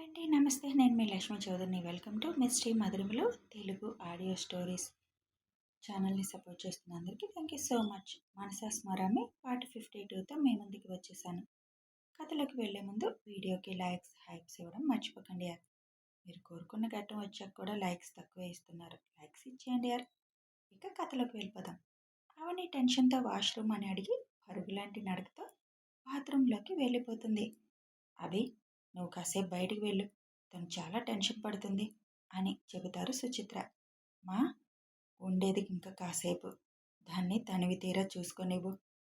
అండి. నమస్తే. నేను మీ లక్ష్మీ చౌదరిని. వెల్కమ్ టు మిస్టరీ మధురిమలో తెలుగు ఆడియో స్టోరీస్ ఛానల్ని సపోర్ట్ చేస్తున్న అందరికీ థ్యాంక్ యూ సో మచ్. మనసా స్మరామి పార్ట్ 52తో మీ ముందుకు వచ్చేసాను. కథలోకి వెళ్లే ముందు వీడియోకి లైక్స్ హైప్స్ ఇవ్వడం మర్చిపోకండి యార్. మీరు కోరుకున్న ఘట్టం వచ్చాక కూడా లైక్స్ తక్కువ ఇస్తున్నారు. లైక్స్ ఇచ్చేయండి యార్. ఇక కథలోకి వెళ్ళిపోదాం. అవని టెన్షన్తో వాష్రూమ్ అని అడిగి పరుగులాంటి నడకతో బాత్రూంలోకి వెళ్ళిపోతుంది. అభి, నువ్వు కాసేపు బయటికి వెళ్ళు, తను చాలా టెన్షన్ పడుతుంది అని చెబుతారు సుచిత్ర. మా, ఉండేది ఇంకా కాసేపు, దాన్ని తనివి తీరా చూసుకొనివ్వు.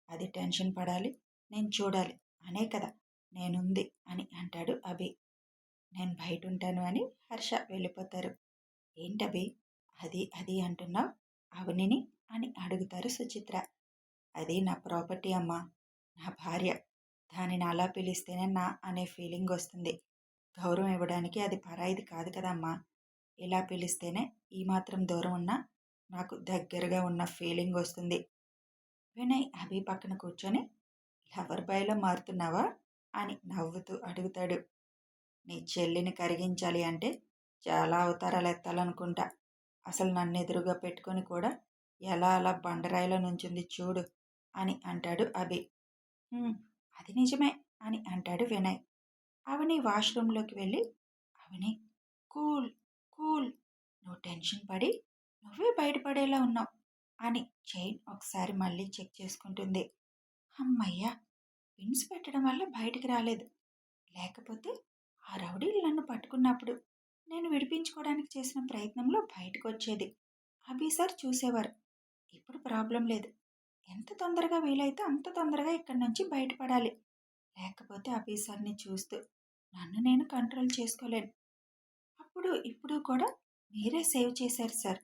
అది టెన్షన్ పడాలి, నేను చూడాలి అనే కదా నేనుంది అని అంటాడు అభి. నేను బయట ఉంటాను అని హర్ష వెళ్ళిపోతారు. ఏంటభి అది అది అంటున్నావు అవనిని అని అడుగుతారు సుచిత్ర. అది నా ప్రాపర్టీ అమ్మా, నా భార్య. దానిని అలా పిలిస్తేనే నా అనే ఫీలింగ్ వస్తుంది. గౌరవం ఇవ్వడానికి అది పరాయిది కాదు కదమ్మా. ఇలా పిలిస్తేనే ఈ మాత్రం దూరం ఉన్నా నాకు దగ్గరగా ఉన్న ఫీలింగ్ వస్తుంది. వినయ్ అభి పక్కన కూర్చొని, లవర్ బాయ్లో మారుతున్నావా అని నవ్వుతూ అడుగుతాడు. నీ చెల్లిని కరిగించాలి అంటే చాలా అవతారాలు ఎత్తాలనుకుంటా. అసలు నన్ను ఎదురుగా పెట్టుకొని కూడా ఎలా అలా బండరాయిలో నుంచుంది చూడు అని అంటాడు అభి. అది నిజమే అని అంటాడు వినయ్. అవని వాష్రూమ్లోకి వెళ్ళి, అవని కూల్ కూల్, నువ్వు టెన్షన్ పడి నువ్వే బయటపడేలా ఉన్నావు అని చైన్ ఒకసారి మళ్ళీ చెక్ చేసుకుంటుంది. అమ్మయ్యా, పిన్స్ పెట్టడం వల్ల బయటికి రాలేదు. లేకపోతే ఆ రౌడీలు నన్ను పట్టుకున్నప్పుడు నేను విడిపించుకోవడానికి చేసిన ప్రయత్నంలో బయటకు వచ్చేది. అభి సార్ చూసేవారు. ఇప్పుడు ప్రాబ్లం లేదు. ఎంత తొందరగా వీలైతే అంత తొందరగా ఇక్కడి నుంచి బయటపడాలి. లేకపోతే అభి సార్ని చూస్తూ నన్ను నేను కంట్రోల్ చేసుకోలేను. అప్పుడు ఇప్పుడు కూడా మీరే సేవ్ చేశారు సార్.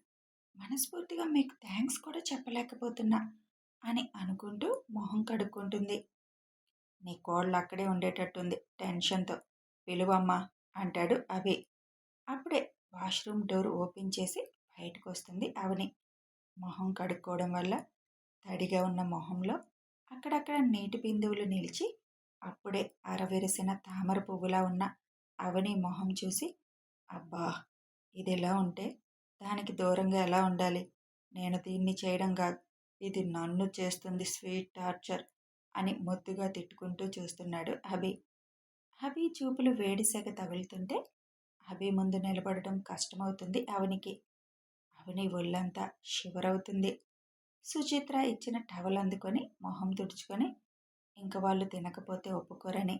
మనస్ఫూర్తిగా మీకు థ్యాంక్స్ కూడా చెప్పలేకపోతున్నా అని అనుకుంటూ మొహం కడుక్కుంటుంది. నీ కోళ్ళు అక్కడే ఉండేటట్టుంది టెన్షన్తో, పిలువమ్మా అంటాడు అభి. అప్పుడే వాష్రూమ్ డోర్ ఓపెన్ చేసి బయటకు వస్తుంది అవని. మొహం కడుక్కోవడం వల్ల తడిగా ఉన్న మొహంలో అక్కడక్కడ నీటి బిందువులు నిలిచి అప్పుడే అరవిరిసిన తామర పువ్వులా ఉన్న అవని మొహం చూసి, అబ్బా, ఇది ఎలా ఉంటే దానికి దూరంగా ఎలా ఉండాలి? నేను దీన్ని చేయడం కాదు, ఇది నన్ను చేస్తుంది స్వీట్ టార్చర్ అని ముద్దుగా తిట్టుకుంటూ చూస్తున్నాడు అభి. అభి చూపులు వేడిసెగ తగులుతుంటే అభి ముందు నిలబడడం కష్టమవుతుంది అవనికి. అవని ఒళ్ళంతా షివరవుతుంది. సుచిత్ర ఇచ్చిన టవల్ అందుకొని మొహం తుడుచుకొని, ఇంక వాళ్ళు తినకపోతే ఒప్పుకోరని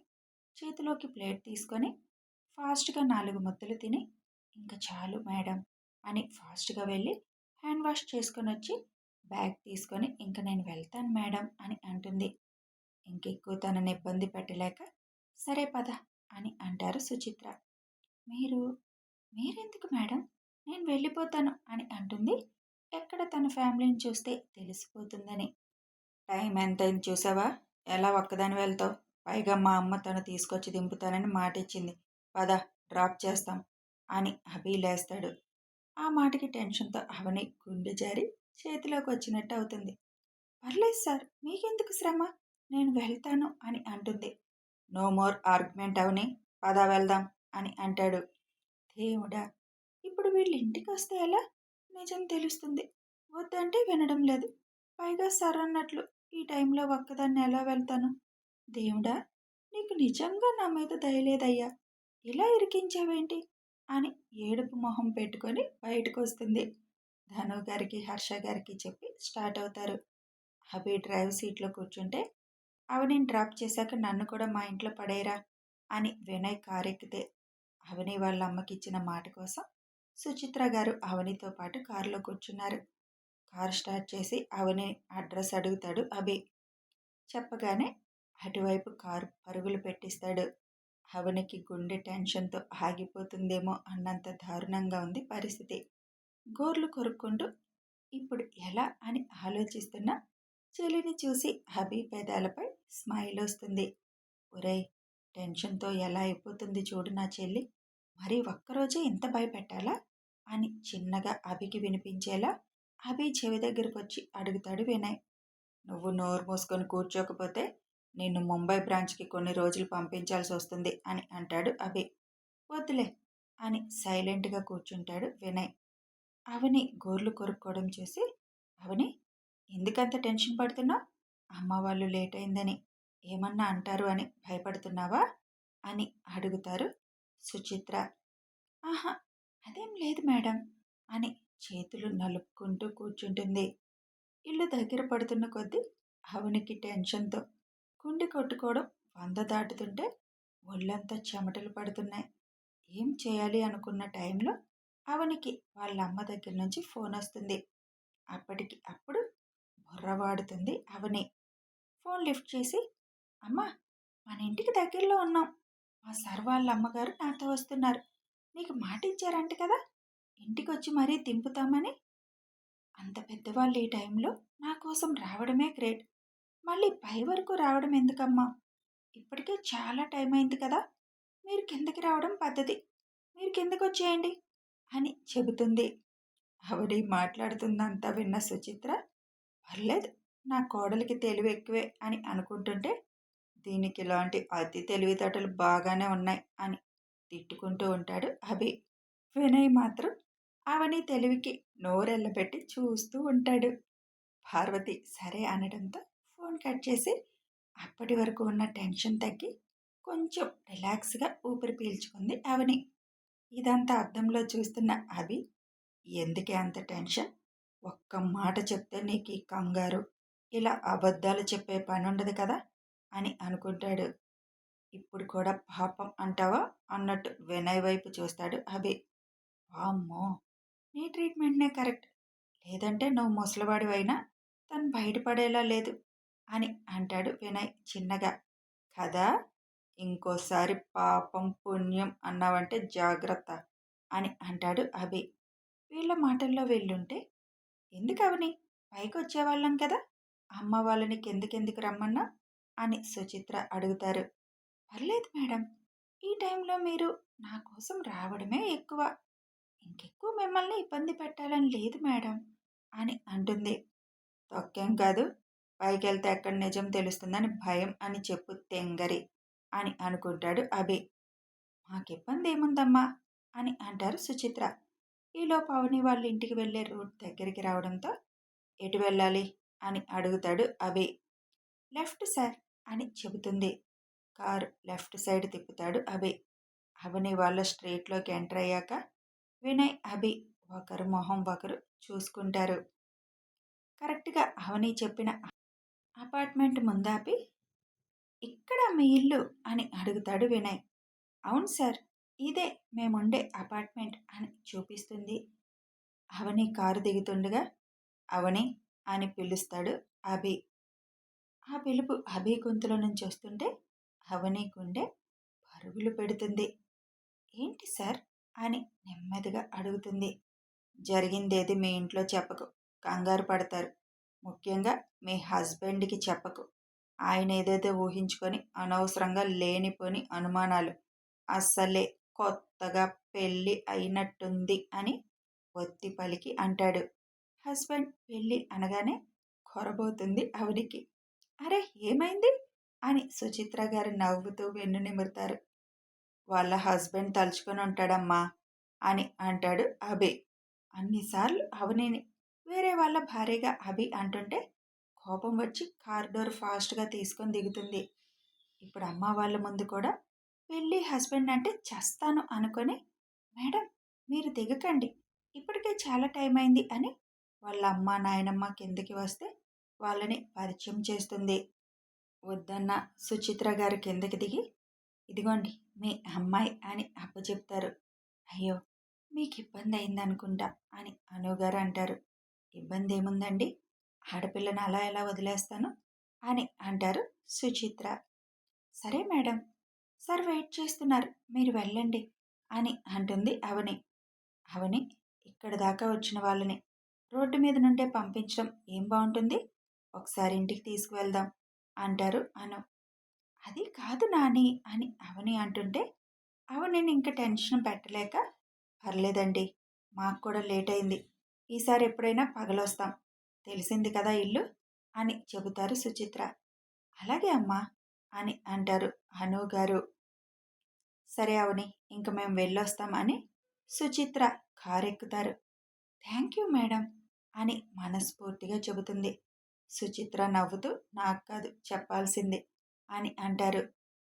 చేతిలోకి ప్లేట్ తీసుకొని ఫాస్ట్గా 4 ముద్దలు తిని, ఇంకా చాలు మేడం అని ఫాస్ట్గా వెళ్ళి హ్యాండ్ వాష్ చేసుకొని వచ్చి బ్యాగ్ తీసుకొని, ఇంక నేను వెళ్తాను మేడం అని అంటుంది. ఇంకెక్కువ తనని ఇబ్బంది పెట్టలేక, సరే పద అని అంటారు సుచిత్ర. మీరెందుకు మేడం, నేను వెళ్ళిపోతాను అని అంటుంది. ఎక్కడ తన ఫ్యామిలీని చూస్తే తెలిసిపోతుందని. టైం ఎంతైంది చూసావా, ఎలా ఒక్కదాని వెళ్తావు? పైగా మా అమ్మ తను తీసుకొచ్చి దింపుతానని మాట ఇచ్చింది. పద, డ్రాప్ చేస్తాం అని అభి లేస్తాడు. ఆ మాటకి టెన్షన్తో అవని గుండె జారి చేతిలోకి వచ్చినట్టు అవుతుంది. పర్లేదు సార్, మీకెందుకు శ్రమ, నేను వెళ్తాను అని అంటుంది. నో మోర్ ఆర్గ్యుమెంట్ అవని, పద వెళ్దాం అని అంటాడు. దేవుడా, ఇప్పుడు వీళ్ళు ఇంటికి వస్తే ఎలా? నిజం తెలుస్తుంది. వద్దంటే వినడం లేదు. పైగా సార్ అన్నట్లు ఈ టైంలో ఒక్కదాన్ని ఎలా వెళ్తాను? దేవుడా, నీకు నిజంగా నా మీద దయలేదయ్యా, ఇలా ఇరికించావేంటి అని ఏడుపు మొహం పెట్టుకొని బయటకు వస్తుంది. ధను గారికి హర్ష గారికి చెప్పి స్టార్ట్ అవుతారు. అభి డ్రైవ్ సీట్లో కూర్చుంటే, అవని డ్రాప్ చేశాక నన్ను కూడా మా ఇంట్లో పడేరా అని వినయ్ కారెక్కితే, అవని వాళ్ళ అమ్మకి ఇచ్చిన మాట కోసం సుచిత్ర గారు అవనితో పాటు కారులో కూర్చున్నారు. కారు స్టార్ట్ చేసి అవని అడ్రస్ అడుగుతాడు అభి. చెప్పగానే అటువైపు కారు పరుగులు పెట్టిస్తాడు. అవనికి గుండె టెన్షన్తో ఆగిపోతుందేమో అన్నంత దారుణంగా ఉంది పరిస్థితి. గోర్లు కొరుక్కుంటూ ఇప్పుడు ఎలా అని ఆలోచిస్తున్న చెల్లిని చూసి అభి పెదాలపై స్మైల్ వస్తుంది. ఒరేయ్, టెన్షన్తో ఎలా అయిపోతుంది చూడు నా చెల్లి, మరి ఒక్కరోజే ఇంత భయపెట్టాలా అని చిన్నగా అభికి వినిపించేలా అభి చెవి దగ్గరకు వచ్చి అడుగుతాడు వినయ్. నువ్వు నోరు మూసుకొని కూర్చోకపోతే నిన్ను ముంబై బ్రాంచ్కి కొన్ని రోజులు పంపించాల్సి వస్తుంది అని అంటాడు అభి. వద్దులే అని సైలెంట్గా కూర్చుంటాడు వినయ్. అవని గోర్లు కొరుక్కోవడం చూసి, అవని ఎందుకంత టెన్షన్ పడుతున్నావు? అమ్మ వాళ్ళు లేట్ అయిందని ఏమన్నా అంటారు అని భయపడుతున్నావా అని అడుగుతారు సుచిత్ర. ఆహా, అదేం లేదు మేడం అని చేతులు నలుపుకుంటూ కూర్చుంటుంది. ఇల్లు దగ్గర పడుతున్న కొద్దీ అవనికి టెన్షన్తో గుండె కొట్టుకోవడం 100 దాటుతుంటే ఒళ్ళంతా చెమటలు పడుతున్నాయి. ఏం చేయాలి అనుకున్న టైంలో అవనికి వాళ్ళ అమ్మ దగ్గర నుంచి ఫోన్ వస్తుంది. అప్పటికి అప్పుడు బుర్రవాడుతుంది అవని. ఫోన్ లిఫ్ట్ చేసి, అమ్మా, మన ఇంటికి దగ్గరలో ఉన్నాం. మా సార్ వాళ్ళ అమ్మగారు నాతో వస్తున్నారు. నీకు మాట ఇచ్చారంట కదా, ఇంటికి వచ్చి మరీ దింపుతామని. అంత పెద్దవాళ్ళు ఈ టైంలో నా కోసం రావడమే గ్రేట్. మళ్ళీ పై వరకు రావడం ఎందుకమ్మా? ఇప్పటికే చాలా టైం అయింది కదా, మీరు కిందకి రావడం పద్ధతి. మీరు కిందకి వచ్చేయండి అని చెబుతుంది. ఆవిడ మాట్లాడుతుందంతా విన్న సుచిత్ర, పర్లేదు, నా కోడలికి తెలివి ఎక్కువే అని అనుకుంటుంటే, దీనికి ఇలాంటి అతి తెలివితేటలు బాగానే ఉన్నాయి అని తిట్టుకుంటూ ఉంటాడు అభి. వినయ్ మాత్రం అవని తెలివికి నోరెళ్ళబెట్టి చూస్తూ ఉంటాడు. పార్వతి సరే అనడంతో ఫోన్ కట్ చేసి అప్పటి వరకు ఉన్న టెన్షన్ తగ్గి కొంచెం రిలాక్స్గా ఊపిరి పీల్చుకుంది అవని. ఇదంతా అద్దంలో చూస్తున్న అభి, ఎందుకే అంత టెన్షన్? ఒక్క మాట చెప్తే నీకు ఈ కంగారు, ఇలా అబద్ధాలు చెప్పే పని ఉండదు కదా అని అనుకుంటాడు. ఇప్పుడు కూడా పాపం అంటావా అన్నట్టు వినయ్ వైపు చూస్తాడు అభి. వామ్మో, నీ ట్రీట్మెంట్నే కరెక్ట్, లేదంటే నువ్వు ముసలివాడివైనా తను బయటపడేలా లేదు అని అంటాడు వినయ్ చిన్నగా. కదా, ఇంకోసారి పాపం పుణ్యం అన్నావంటే జాగ్రత్త అని అంటాడు అభి. వీళ్ళ మాటల్లో వెళ్ళుంటే ఎందుకు అవని, పైకి వచ్చేవాళ్ళం కదా, అమ్మ వాళ్ళని కిందకెందుకు రమ్మన్నా అని సుచిత్ర అడుగుతారు. పర్లేదు మేడం, ఈ టైంలో మీరు నా కోసం రావడమే ఎక్కువ. ఇంకెక్కువ మిమ్మల్ని ఇబ్బంది పెట్టాలని లేదు మేడం అని అంటుంది. తొక్కేం కాదు, పైకెళ్తే ఎక్కడ నిజం తెలుస్తుందని భయం అని చెప్పు తెంగరి అని అనుకుంటాడు అభి. మాకిబ్బంది ఏముందమ్మా అని అంటారు సుచిత్ర. ఈలోపు అవని వాళ్ళ ఇంటికి వెళ్ళే రూట్ దగ్గరికి రావడంతో, ఎటు వెళ్ళాలి అని అడుగుతాడు అభి. లెఫ్ట్ సార్ అని చెబుతుంది. కారు లెఫ్ట్ సైడ్ తిప్పుతాడు అభి. అవని వాళ్ళ స్ట్రీట్లోకి ఎంటర్ అయ్యాక వినయ్ అభి ఒకరు మొహం ఒకరు చూసుకుంటారు. కరెక్ట్గా అవని చెప్పిన అపార్ట్మెంట్ ముందాపి, ఇక్కడ మీ ఇల్లు అని అడుగుతాడు వినయ్. అవును సార్, ఇదే మేముండే అపార్ట్మెంట్ అని చూపిస్తుంది. అవని కారు దిగుతుండగా అవని అని పిలుస్తాడు అభి. ఆ పిలుపు అభి గొంతులో నుంచి వస్తుంటే అవని గుండె పరుగులు పెడుతుంది. ఏంటి సార్ అని నెమ్మదిగా అడుగుతుంది. జరిగిందేది మీ ఇంట్లో చెప్పకు, కంగారు పడతారు. ముఖ్యంగా మీ హస్బెండ్కి చెప్పకు. ఆయన ఏదేదో ఊహించుకొని అనవసరంగా లేనిపోని అనుమానాలు, అస్సలే కొత్తగా పెళ్ళి అయినట్టుంది అని ఒత్తి పలికి అంటాడు. హస్బెండ్ పెళ్ళి అనగానే కొరబోతుంది అవనికి. అరే ఏమైంది అని సుచిత్ర గారు నవ్వుతూ వెన్ను నిమురుతారు. వాళ్ళ హస్బెండ్ తలుచుకొని ఉంటాడమ్మా అని అంటాడు అభి. అన్నిసార్లు అవనిని వేరే వాళ్ళ భార్యగా అభి అంటుంటే కోపం వచ్చి కార్ డోర్ ఫాస్ట్గా తీసుకొని దిగుతుంది. ఇప్పుడు అమ్మ వాళ్ళ ముందు కూడా పెళ్ళి హస్బెండ్ అంటే చస్తాను అనుకొని, మేడం మీరు దిగకండి, ఇప్పటికే చాలా టైం అయింది అని వాళ్ళ అమ్మ నాయనమ్మ కిందకి వస్తే వాళ్ళని పరిచయం చేస్తుంది. వద్దన్న సుచిత్ర గారు కిందకి దిగి, ఇదిగోండి మీ అమ్మాయి అని అప్పచెప్తారు. అయ్యో, మీకు ఇబ్బంది అయిందనుకుంటా అని అనుగారు అంటారు. ఇబ్బంది ఏముందండి, ఆడపిల్లని అలా ఎలా వదిలేస్తాను అని అంటారు సుచిత్ర. సరే మేడం, సార్ వెయిట్ చేస్తున్నారు, మీరు వెళ్ళండి అని అంటుంది అవని. అవని, ఇక్కడ దాకా వచ్చిన వాళ్ళని రోడ్డు మీద నుండే పంపించడం ఏం బాగుంటుంది, ఒకసారి ఇంటికి తీసుకువెళ్దాం అంటారు అను. అది కాదు నాని అని అవని అంటుంటే అవనిని ఇంకా టెన్షన్ పెట్టలేక, పర్లేదండి, మాకు కూడా లేట్ అయింది, ఈసారి ఎప్పుడైనా పగలొస్తాం, తెలిసింది కదా ఇల్లు అని చెబుతారు సుచిత్ర. అలాగే అమ్మా అని అంటారు అను గారు. సరే అవని, ఇంక మేము వెళ్ళొస్తాం అని సుచిత్ర కారెక్కుతారు. థ్యాంక్ యూ మేడం అని మనస్ఫూర్తిగా చెబుతుంది. సుచిత్ర నవ్వుతూ నాకు కాదు చెప్పాల్సింది అని అంటారు.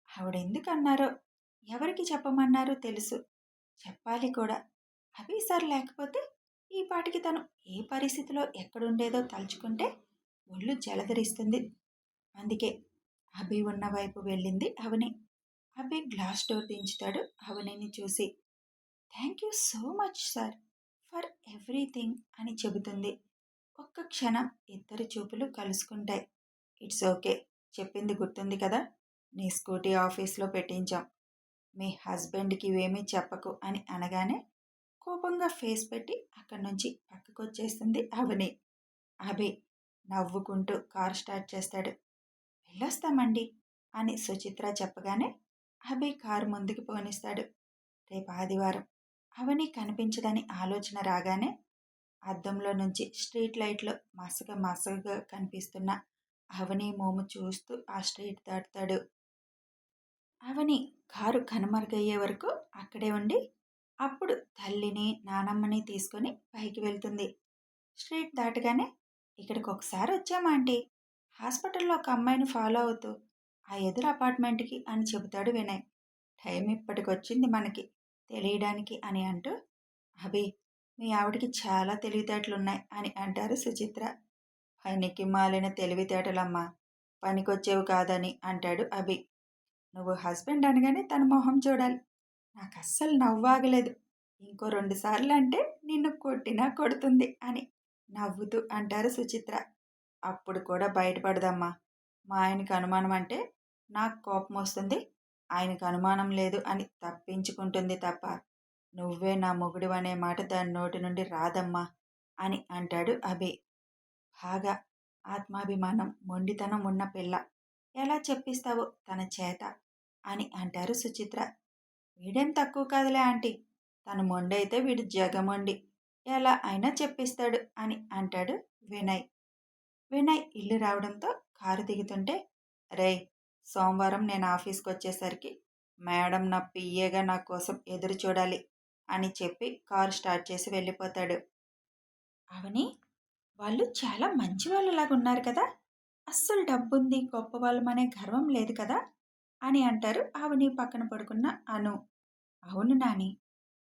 ఆవిడెందుకన్నారో, ఎవరికి చెప్పమన్నారో తెలుసు. చెప్పాలి కూడా. అభి సార్ లేకపోతే ఈ పాటికి తను ఏ పరిస్థితిలో ఎక్కడుండేదో తలుచుకుంటే ఒళ్ళు జలధరిస్తుంది. అందుకే అభి ఉన్న వైపు వెళ్ళింది అవని. అభి గ్లాస్ డోర్ దించుతాడు అవనిని చూసి. Thank you so much sir for everything అని చెబుతుంది. ఒక్క క్షణం ఇద్దరి చూపులు కలుసుకుంటాయి. ఇట్స్ ఓకే, చెప్పింది గుర్తుంది కదా, నీ స్కూటీ ఆఫీస్లో పెట్టించాం, మీ హస్బెండ్కి ఇవేమీ చెప్పకు అని అనగానే కోపంగా ఫేస్ పెట్టి అక్కడి నుంచి పక్కకొచ్చేస్తుంది అవని. అభి నవ్వుకుంటూ కార్ స్టార్ట్ చేస్తాడు. వెళ్ళొస్తామండి అని సుచిత్ర చెప్పగానే అభి కారు ముందుకు పోనిస్తాడు. రేపు ఆదివారం అవని కనిపించదని ఆలోచన రాగానే అద్దంలో నుంచి స్ట్రీట్ లైట్లో మసగగా కనిపిస్తున్న అవని మోము చూస్తూ ఆ స్ట్రీట్ దాటుతాడు. అవని కారు కనుమరుగయ్యే వరకు అక్కడే ఉండి అప్పుడు తల్లిని నానమ్మని తీసుకొని పైకి వెళ్తుంది. స్ట్రీట్ దాటగానే ఇక్కడికి ఒకసారి వచ్చామా ఆంటీ, హాస్పిటల్లో ఒక అమ్మాయిని ఫాలో అవుతూ ఆ ఎదురు అపార్ట్మెంట్కి అని చెబుతాడు వినయ్. టైం ఇప్పటికొచ్చింది మనకి తెలియడానికి అని అంటూ, అభి మీ ఆవిడికి చాలా తెలివితేటలున్నాయి అని అంటారు సుచిత్ర. పనికి మాలిన తెలివితేటలమ్మా, పనికొచ్చేవి కాదని అంటాడు అభి. నువ్వు హస్బెండ్ అనగానే తన మొహం చూడాలి. నాకు అస్సలు నవ్వాగలేదు. ఇంకో 2 సార్లు అంటే నిన్ను కొట్టినా కొడుతుంది అని నవ్వుతూ అంటారు సుచిత్ర. అప్పుడు కూడా బయటపడదమ్మా. మా ఆయనకి అనుమానం అంటే నాకు కోపం వస్తుంది, ఆయనకు అనుమానం లేదు అని తప్పించుకుంటుంది తప్ప నువ్వే నా మొగుడివనే మాట దాని నోటి నుండి రాదమ్మా అని అంటాడు అభి. బాగా ఆత్మాభిమానం మొండితనం ఉన్న పిల్ల, ఎలా చెప్పిస్తావో తన చేత అని అంటారు సుచిత్ర. వీడేం తక్కువ కాదులే ఆంటీ, తను మొండైతే వీడు జగమొండి, ఎలా అయినా చెప్పిస్తాడు అని అంటాడు వినయ్. వినయ్ ఇల్లు రావడంతో కారు దిగుతుంటే, రేయ్ సోమవారం నేను ఆఫీస్కి వచ్చేసరికి మేడం నా పియ్యేగా నా కోసం ఎదురు చూడాలి అని చెప్పి కారు స్టార్ట్ చేసి వెళ్ళిపోతాడు. అవని, వాళ్ళు చాలా మంచి వాళ్ళలాగా ఉన్నారు కదా, అస్సలు డబ్బుంది గొప్పవాళ్ళమనే గర్వం లేదు కదా అని అంటారు అవని పక్కన పడుకున్న అను. అవును నాని,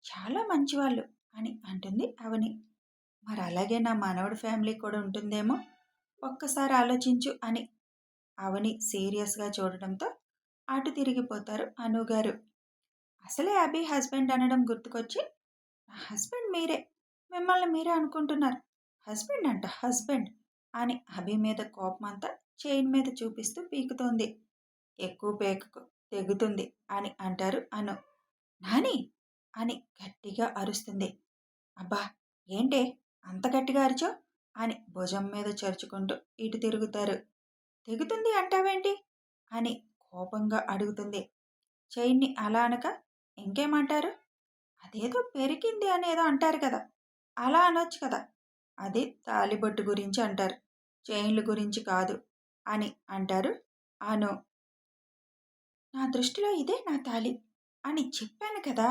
చాలా మంచివాళ్ళు అని అంటుంది అవని. మరి అలాగే నా మనవడి ఫ్యామిలీ కూడా ఉంటుందేమో, ఒక్కసారి ఆలోచించు అని అవని సీరియస్గా చూడడంతో అటు తిరిగిపోతారు అనుగారు. అసలే అభి హస్బెండ్ అనడం గుర్తుకొచ్చి, నా హస్బెండ్ మీరే, మిమ్మల్ని మీరే అనుకుంటున్నారు, హస్బెండ్ అంట హస్బెండ్ అని అభి మీద కోపమంతా చైన్ మీద చూపిస్తూ పీకుతోంది. ఎక్కువ పేకకు తెగుతుంది అని అంటారు అను. నాని అని గట్టిగా అరుస్తుంది. అబ్బా ఏంటే అంత గట్టిగా అరిచావు అని భుజం మీద చరుచుకుంటూ ఇటు తిరుగుతారు. తెగుతుంది అంటావేంటి అని కోపంగా అడుగుతుంది. చైన్ని అలా అనక ఇంకేమంటారు, అదేదో పెరిగింది అనేదో అంటారు కదా, అలా అనొచ్చు కదా, అది తాలిబొట్టు గురించి అంటారు, చైన్ల గురించి కాదు అని అంటారు అను. నా దృష్టిలో ఇదే నా తాలి అని చెప్పాను కదా,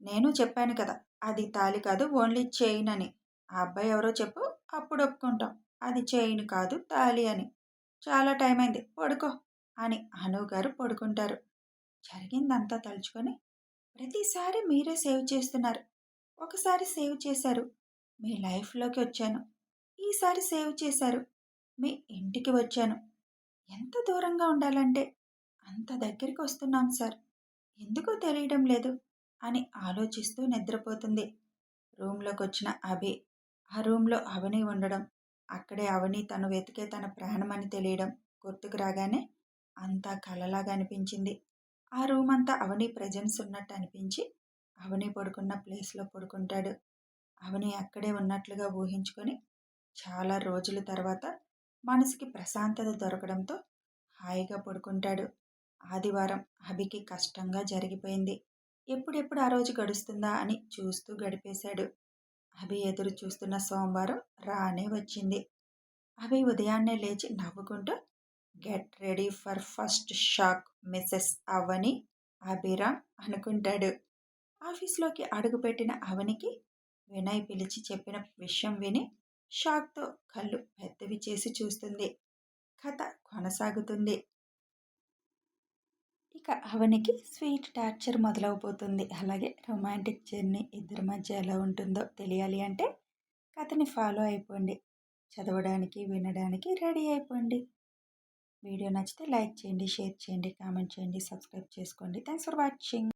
నేను చెప్పాను కదా అది తాలి కాదు ఓన్లీ చైన్ అని. ఆ అబ్బాయి ఎవరో చెప్పు, అప్పుడు ఒప్పుకుంటాం అది చైన్ కాదు తాలి అని. చాలా టైం అయింది పడుకో అని అనుగారు పడుకుంటారు. జరిగిందంతా తలుచుకొని, ప్రతిసారి మీరే సేవ్ చేస్తున్నారు, ఒకసారి సేవ్ చేశారు, మీ లైఫ్లోకి వచ్చాను, ఈసారి సేవ్ చేశారు, మీ ఇంటికి వచ్చాను, ఎంత దూరంగా ఉండాలంటే అంత దగ్గరికి వస్తున్నాం సార్, ఎందుకో తెలియడం లేదు అని ఆలోచిస్తూ నిద్రపోతుంది. రూమ్లోకి వచ్చిన అభి, ఆ రూమ్లో అవని ఉండడం, అక్కడే అవని తను వెతికే తన ప్రాణమని తెలియడం గుర్తుకు రాగానే అంతా కలలాగా అనిపించింది. ఆ రూమ్ అంతా అవని ప్రెజెన్స్ ఉన్నట్టు అనిపించి అవని పడుకున్న ప్లేస్లో పడుకుంటాడు. అవని అక్కడే ఉన్నట్లుగా ఊహించుకొని చాలా రోజుల తర్వాత మనసుకి ప్రశాంతత దొరకడంతో హాయిగా పడుకుంటాడు. ఆదివారం అభికి కష్టంగా జరిగిపోయింది. ఎప్పుడెప్పుడు ఆ రోజు గడుస్తుందా అని చూస్తూ గడిపేశాడు. అభి ఎదురు చూస్తున్న సోమవారం రానే వచ్చింది. అభి ఉదయాన్నే లేచి నవ్వుకుంటూ, get ready for first shock Mrs Avani Abhiram అనుకుంటాడు. ఆఫీస్లోకి అడుగుపెట్టిన అవనికి వినయ్ పిలిచి చెప్పిన విషయం విని షాక్తో కళ్ళు పెద్దవి చేసి చూస్తుంది. కథ కొనసాగుతుంది. ఇక అవనికి స్వీట్ టార్చర్ మొదలవబోతుంది. అలాగే రొమాంటిక్ జర్నీ ఇద్దరి మధ్య ఎలా ఉంటుందో తెలియాలి అంటే కథని ఫాలో అయిపోండి. చదవడానికి వినడానికి రెడీ అయిపోండి. వీడియో నచ్చితే లైక్ చేయండి, షేర్ చేయండి, కామెంట్ చేయండి, సబ్స్క్రైబ్ చేసుకోండి. Thanks for watching.